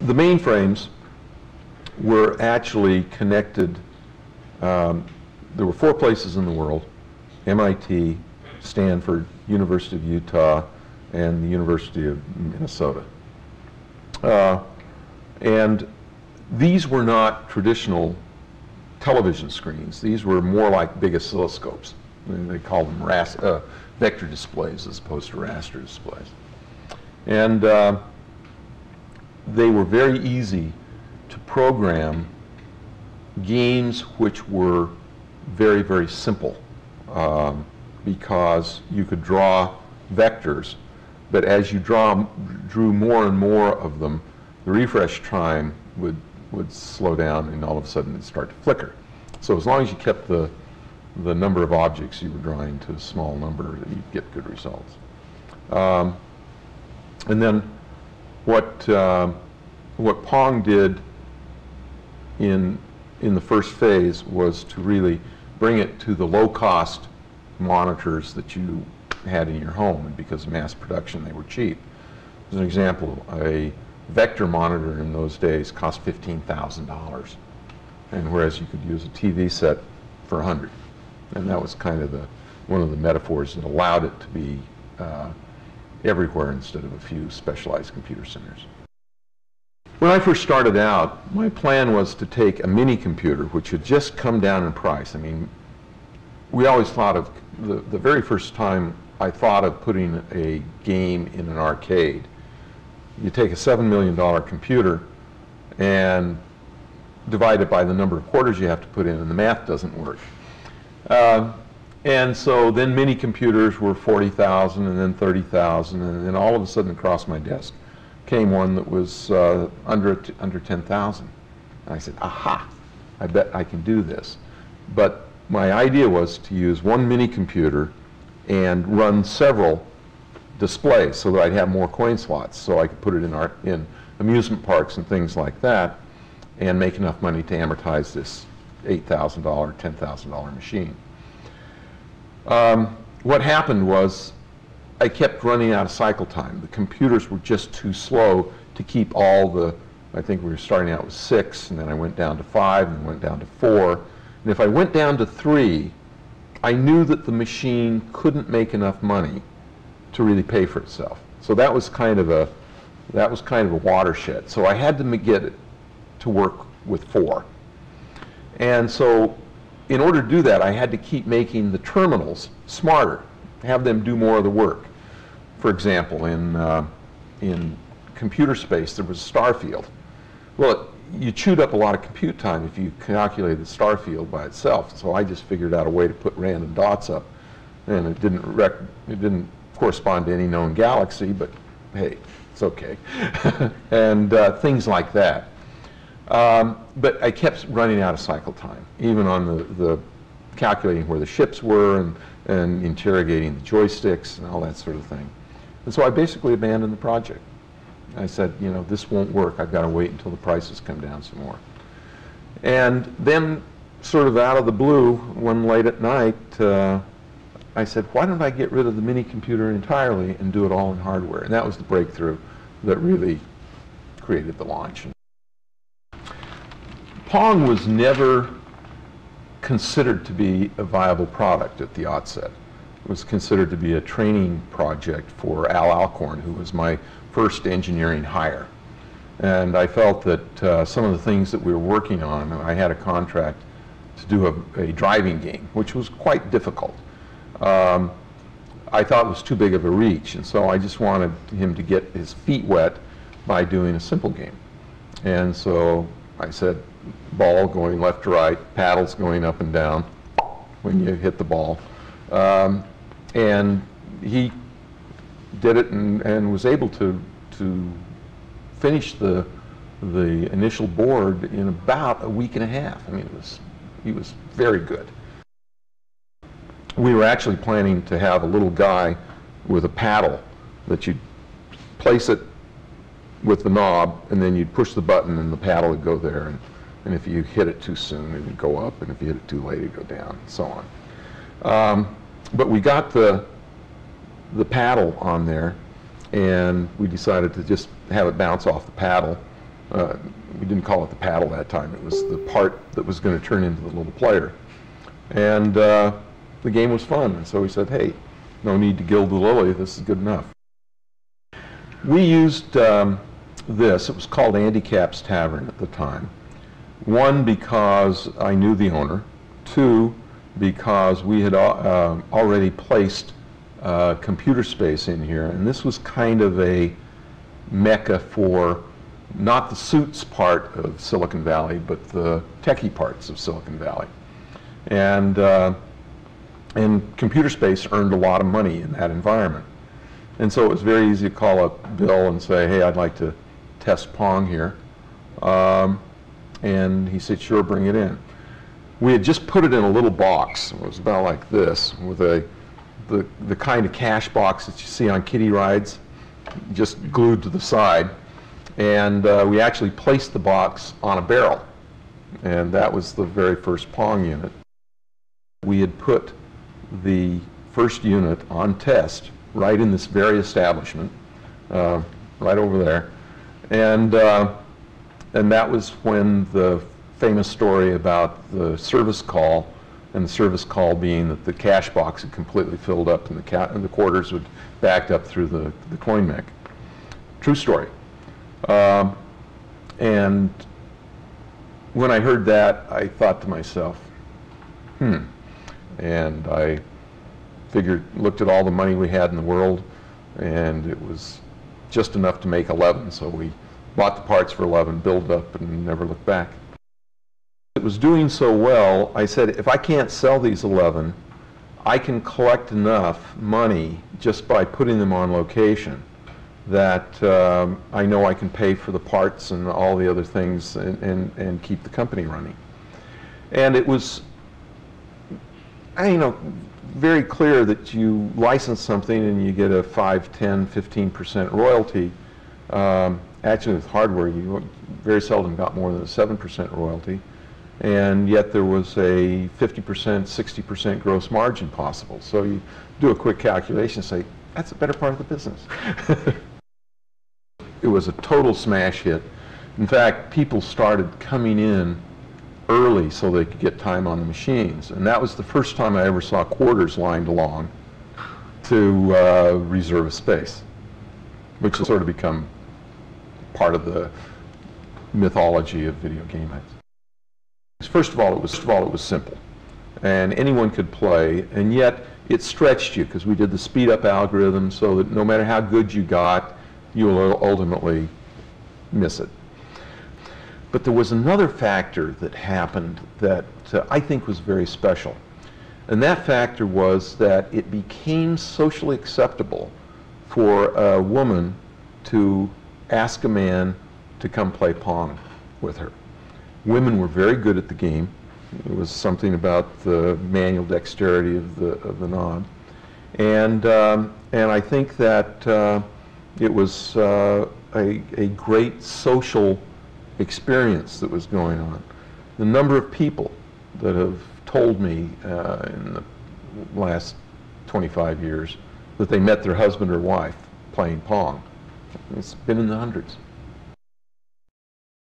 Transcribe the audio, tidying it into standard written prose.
the mainframes were actually connected. There were 4 places in the world: MIT, Stanford, University of Utah, and the University of Minnesota. And these were not traditional television screens. These were more like big oscilloscopes. They called them vector displays as opposed to raster displays. And they were very easy to program games which were very, very simple, because you could draw vectors, but as you drew more and more of them, the refresh time would slow down, and all of a sudden it'd start to flicker. So as long as you kept the number of objects you were drawing to a small number, you'd get good results. And then what Pong did in the first phase was to really bring it to the low-cost monitors that you had in your home, and because of mass production, they were cheap. As an example, a vector monitor in those days cost $15,000, and whereas you could use a TV set for $100, and that was kind of one of the metaphors that allowed it to be everywhere instead of a few specialized computer centers. When I first started out, my plan was to take a mini computer, which had just come down in price. I mean, we always thought of the very first time I thought of putting a game in an arcade. You take a $7 million computer and divide it by the number of quarters you have to put in, and the math doesn't work. And so then mini computers were $40,000 and then $30,000, and then all of a sudden across my desk came one that was under $10,000. And I said, aha, I bet I can do this. But my idea was to use one mini computer and run several displays so that I'd have more coin slots, so I could put it in amusement parks and things like that, and make enough money to amortize this $8,000, $10,000 machine. What happened was I kept running out of cycle time. The computers were just too slow to keep all the, I think we were starting out with 6, and then I went down to 5, and went down to 4. And if I went down to 3, I knew that the machine couldn't make enough money to really pay for itself. So that was kind of a watershed. So I had to get it to work with 4. And so in order to do that, I had to keep making the terminals smarter, have them do more of the work. For example, in computer space, there was a star field. Well, you chewed up a lot of compute time if you calculated the star field by itself. So I just figured out a way to put random dots up, and it didn't correspond to any known galaxy, but hey, it's okay. And things like that. But I kept running out of cycle time, even on the calculating where the ships were and interrogating the joysticks and all that sort of thing. And so I basically abandoned the project. I said, you know, this won't work. I've got to wait until the prices come down some more. And then, sort of out of the blue, one late at night, I said, why don't I get rid of the mini computer entirely and do it all in hardware? And that was the breakthrough that really created the launch. Pong was never considered to be a viable product at the outset. It was considered to be a training project for Al Alcorn, who was my first engineering hire. And I felt that some of the things that we were working on, I had a contract to do a driving game, which was quite difficult. I thought it was too big of a reach, and so I just wanted him to get his feet wet by doing a simple game. And so I said, ball going left to right, paddles going up and down when you hit the ball. And he did it and was able to finish the initial board in about a week and a half. I mean, he was very good. We were actually planning to have a little guy with a paddle that you'd place it with the knob, and then you'd push the button and the paddle would go there. And if you hit it too soon, it would go up, and if you hit it too late, it would go down, and so on. But we got the paddle on there, and we decided to just have it bounce off the paddle We didn't call it the paddle that time. It was the part that was going to turn into the little player. And the game was fun. And so we said, hey, no need to gild the lily. This is good enough. We used this. It was called Andy Cap's Tavern at the time. One, because I knew the owner. Two, because we had already placed computer space in here. And this was kind of a mecca for not the suits part of Silicon Valley, but the techie parts of Silicon Valley. And computer space earned a lot of money in that environment. And so it was very easy to call up Bill and say, hey, I'd like to test Pong here. And he said, sure, bring it in. We had just put it in a little box. It was about like this, with the kind of cash box that you see on kiddie rides, just glued to the side. And we actually placed the box on a barrel. And that was the very first Pong unit. We had put the first unit on test right in this very establishment, right over there. And that was when the famous story about the service call, and the service call being that the cash box had completely filled up and the quarters would backed up through the coin mech. True story. And when I heard that, I thought to myself, and I looked at all the money we had in the world, and it was just enough to make 11. So we bought the parts for 11, built up, and never looked back. It was doing so well, I said, if I can't sell these 11, I can collect enough money just by putting them on location that I know I can pay for the parts and all the other things and keep the company running. And it was, very clear that you license something and you get a 5, 10, 15% royalty. Actually, with hardware, you very seldom got more than a 7% royalty. And yet there was a 50%, 60% gross margin possible. So you do a quick calculation and say, that's a better part of the business. It was a total smash hit. In fact, people started coming in early so they could get time on the machines. And that was the first time I ever saw quarters lined along to reserve a space, which has sort of become part of the mythology of video game nights. First of all, it was simple, and anyone could play, and yet it stretched you because we did the speed up algorithm so that no matter how good you got, you will ultimately miss it. But there was another factor that happened that I think was very special, and that factor was that it became socially acceptable for a woman to ask a man to come play Pong with her. Women were very good at the game. It was something about the manual dexterity of the knob, and I think that it was a great social experience that was going on. The number of people that have told me in the last 25 years that they met their husband or wife playing Pong, it's been in the hundreds.